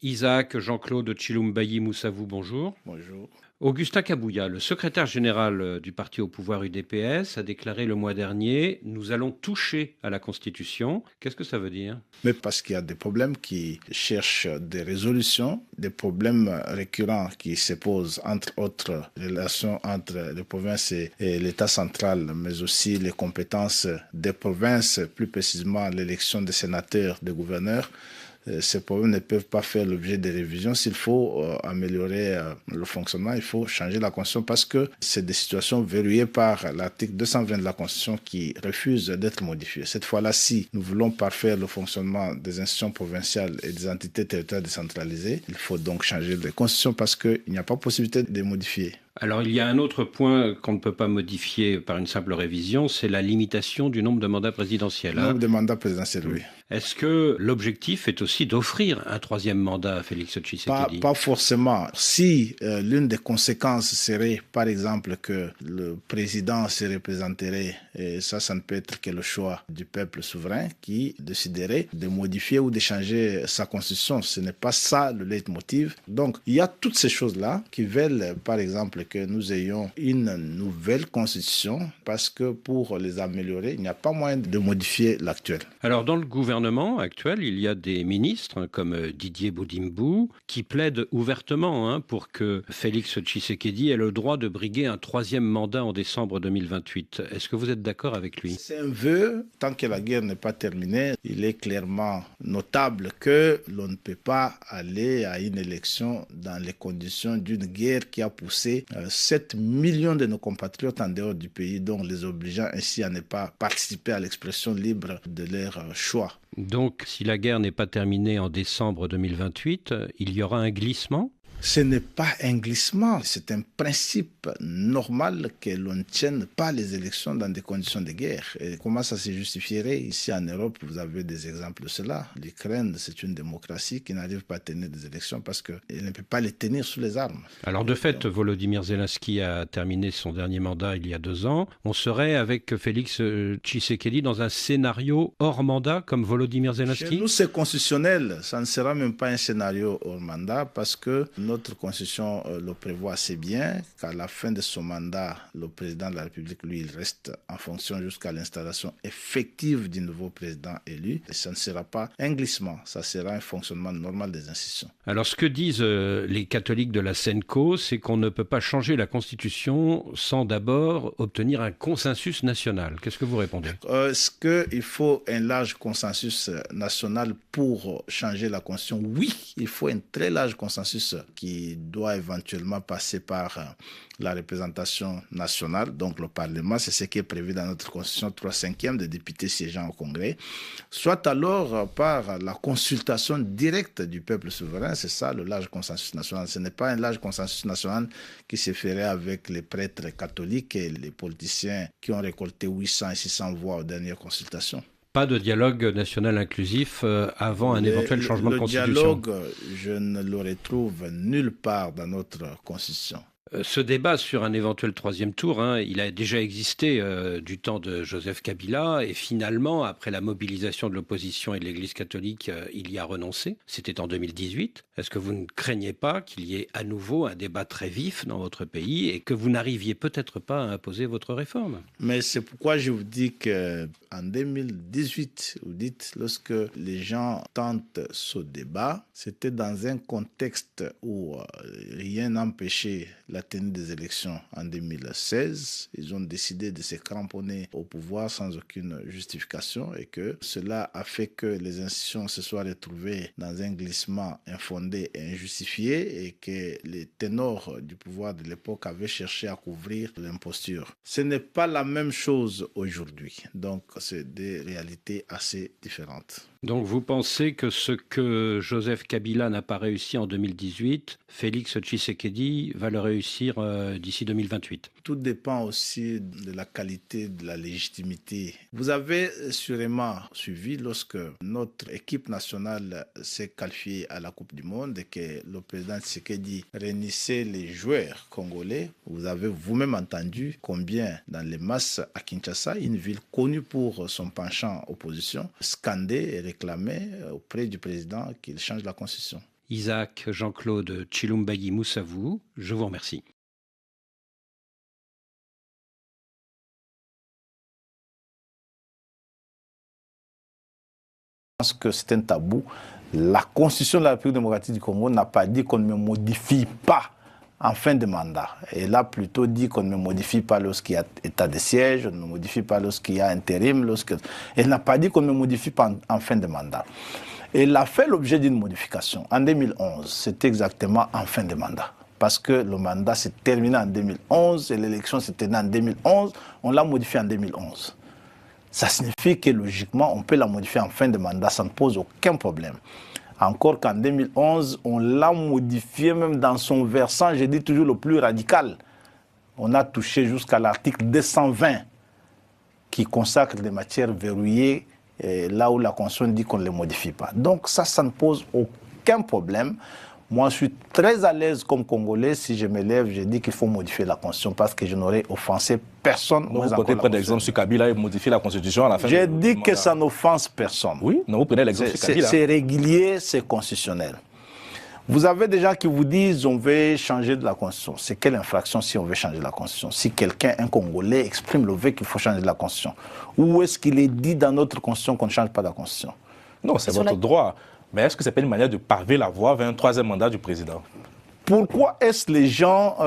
Isaac Jean-Claude Tchilumbayi Moussavou, bonjour. Bonjour. Augustin Kabouya, le secrétaire général du parti au pouvoir UDPS, a déclaré le mois dernier: nous allons toucher à la Constitution. Qu'est-ce que ça veut dire? Mais parce qu'il y a des problèmes qui cherchent des résolutions, des problèmes récurrents qui se posent, entre autres, relations entre les provinces et l'État central, mais aussi les compétences des provinces, plus précisément l'élection des sénateurs, des gouverneurs. Ces problèmes ne peuvent pas faire l'objet de révisions. S'il faut améliorer le fonctionnement, il faut changer la Constitution parce que c'est des situations verrouillées par l'article 220 de la Constitution qui refuse d'être modifiées. Cette fois-là, si nous voulons parfaire le fonctionnement des institutions provinciales et des entités territoriales décentralisées, il faut donc changer de Constitution parce qu'il n'y a pas possibilité de modifier. Alors, il y a un autre point qu'on ne peut pas modifier par une simple révision, c'est la limitation du nombre de mandats présidentiels. Le nombre de mandats présidentiels, oui. Est-ce que l'objectif est aussi d'offrir un troisième mandat à Félix Tshisekedi? Pas forcément. Si l'une des conséquences serait, par exemple, que le président se représenterait, et ça ne peut être que le choix du peuple souverain qui déciderait de modifier ou de changer sa constitution. Ce n'est pas ça le leitmotiv. Donc, il y a toutes ces choses-là qui veulent, par exemple, que nous ayons une nouvelle constitution parce que pour les améliorer, il n'y a pas moyen de modifier l'actuel. Alors, dans le gouvernement actuel, il y a des ministres comme Didier Boudimbou qui plaident ouvertement pour que Félix Tshisekedi ait le droit de briguer un troisième mandat en décembre 2028. Est-ce que vous êtes d'accord avec lui? C'est un vœu. Tant que la guerre n'est pas terminée, il est clairement notable que l'on ne peut pas aller à une élection dans les conditions d'une guerre qui a poussé 7 millions de nos compatriotes en dehors du pays, donc les obligeant ainsi à ne pas participer à l'expression libre de leur choix. Donc, si la guerre n'est pas terminée en décembre 2028, il y aura un glissement? Ce n'est pas un glissement, c'est un principe normal que l'on ne tienne pas les élections dans des conditions de guerre. Et comment ça se justifierait? Ici en Europe, vous avez des exemples de cela. L'Ukraine, c'est une démocratie qui n'arrive pas à tenir des élections parce qu'elle ne peut pas les tenir sous les armes. Alors de fait, Volodymyr Zelensky a terminé son dernier mandat il y a 2 ans. On serait avec Félix Tshisekedi dans un scénario hors mandat comme Volodymyr Zelensky? Chez nous, c'est constitutionnel. Ça ne sera même pas un scénario hors mandat parce que notre constitution le prévoit assez bien qu'à la fin de son mandat, le président de la République, lui, il reste en fonction jusqu'à l'installation effective du nouveau président élu. Et ça ne sera pas un glissement, ça sera un fonctionnement normal des institutions. Alors ce que disent les catholiques de la SENCO, c'est qu'on ne peut pas changer la constitution sans d'abord obtenir un consensus national. Qu'est-ce que vous répondez? Est-ce qu'il faut un large consensus national pour changer la constitution? Oui, il faut un très large consensus qui doit éventuellement passer par la représentation nationale, donc le Parlement, c'est ce qui est prévu dans notre Constitution, 3/5 des députés siégeant au Congrès, soit alors par la consultation directe du peuple souverain, c'est ça le large consensus national. Ce n'est pas un large consensus national qui se ferait avec les prêtres catholiques et les politiciens qui ont récolté 800 et 600 voix aux dernières consultations. Pas de dialogue national inclusif avant un éventuel changement de constitution? Le dialogue, je ne le retrouve nulle part dans notre Constitution. Ce débat sur un éventuel troisième tour, il a déjà existé du temps de Joseph Kabila et finalement, après la mobilisation de l'opposition et de l'Église catholique, il y a renoncé. C'était en 2018. Est-ce que vous ne craignez pas qu'il y ait à nouveau un débat très vif dans votre pays et que vous n'arriviez peut-être pas à imposer votre réforme? Mais c'est pourquoi je vous dis qu'en 2018, vous dites, lorsque les gens tentent ce débat, c'était dans un contexte où rien n'empêchait la tenue des élections en 2016. Ils ont décidé de se cramponner au pouvoir sans aucune justification et que cela a fait que les institutions se soient retrouvées dans un glissement infondé et injustifié et que les ténors du pouvoir de l'époque avaient cherché à couvrir l'imposture. Ce n'est pas la même chose aujourd'hui. Donc, c'est des réalités assez différentes. Donc vous pensez que ce que Joseph Kabila n'a pas réussi en 2018, Félix Tshisekedi va le réussir d'ici 2028? Tout dépend aussi de la qualité de la légitimité. Vous avez sûrement suivi lorsque notre équipe nationale s'est qualifiée à la Coupe du Monde et que le président Tshisekedi réunissait les joueurs congolais. Vous avez vous-même entendu combien dans les masses à Kinshasa, une ville connue pour son penchant opposition, scandait et réclamait auprès du président qu'il change la constitution. Isaac Jean-Claude Chilumbagi Moussavou, je vous remercie. Je pense que c'est un tabou. La Constitution de la République démocratique du Congo n'a pas dit qu'on ne modifie pas en fin de mandat. Elle a plutôt dit qu'on ne modifie pas lorsqu'il y a état de siège, on ne modifie pas lorsqu'il y a intérim. Elle n'a pas dit qu'on ne modifie pas en fin de mandat. Elle a fait l'objet d'une modification. En 2011, c'était exactement en fin de mandat. Parce que le mandat s'est terminé en 2011 et l'élection s'est terminée en 2011. On l'a modifié en 2011. Ça signifie que logiquement, on peut la modifier en fin de mandat, ça ne pose aucun problème. Encore qu'en 2011, on l'a modifié même dans son versant, je dis toujours le plus radical. On a touché jusqu'à l'article 220 qui consacre des matières verrouillées, là où la Constitution dit qu'on ne les modifie pas. Donc ça ne pose aucun problème. Moi, je suis très à l'aise comme Congolais. Si je me lève, je dis qu'il faut modifier la Constitution parce que je n'aurais offensé personne. Vous comptez prendre l'exemple sur Kabila et modifier la Constitution à la fin. J'ai dit que ça n'offense personne. Oui, non, vous prenez l'exemple sur Kabila. C'est régulier, c'est constitutionnel. Vous avez des gens qui vous disent on veut changer de la Constitution. C'est quelle infraction si on veut changer de la Constitution? Si quelqu'un, un Congolais, exprime le vœu qu'il faut changer de la Constitution, où est-ce qu'il est dit dans notre Constitution qu'on ne change pas de la Constitution? Non, c'est votre droit. Mais est-ce que ce n'est pas une manière de paver la voie vers un troisième mandat du président? Pourquoi est-ce que les gens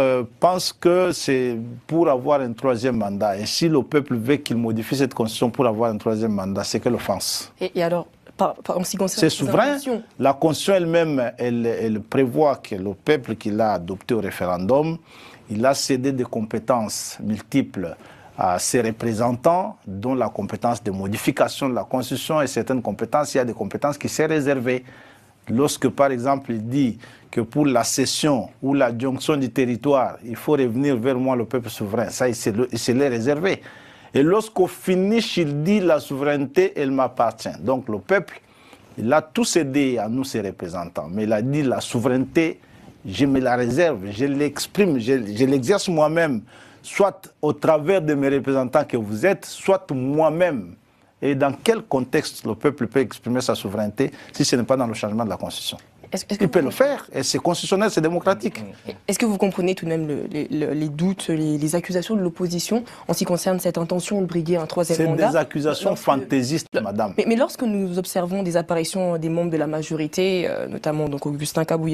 pensent que c'est pour avoir un troisième mandat? Et si le peuple veut qu'il modifie cette constitution pour avoir un troisième mandat, c'est quelle offense? Et alors, en ce qui concerne... C'est souverain. La constitution elle-même, elle prévoit que le peuple qui l'a adopté au référendum, il a cédé des compétences multiples à ses représentants, dont la compétence de modification de la Constitution et certaines compétences, il y a des compétences qui sont réservées. Lorsque, par exemple, il dit que pour la cession ou la jonction du territoire, il faut revenir vers moi, le peuple souverain, ça, il se l'est réservé. Et lorsqu'au finish, il dit la souveraineté, elle m'appartient. Donc le peuple, il a tout cédé à nous, ses représentants. Mais il a dit la souveraineté, je me la réserve, je l'exprime, je l'exerce moi-même, soit au travers de mes représentants que vous êtes, soit moi-même. Et dans quel contexte le peuple peut exprimer sa souveraineté si ce n'est pas dans le changement de la Constitution? Il peut le faire, et c'est constitutionnel, c'est démocratique. Est-ce que vous comprenez tout de même les doutes, les accusations de l'opposition en ce qui concerne cette intention de briguer un troisième mandat? C'est des accusations fantaisistes, madame. Mais lorsque nous observons des apparitions des membres de la majorité, notamment donc Augustin Kabouya,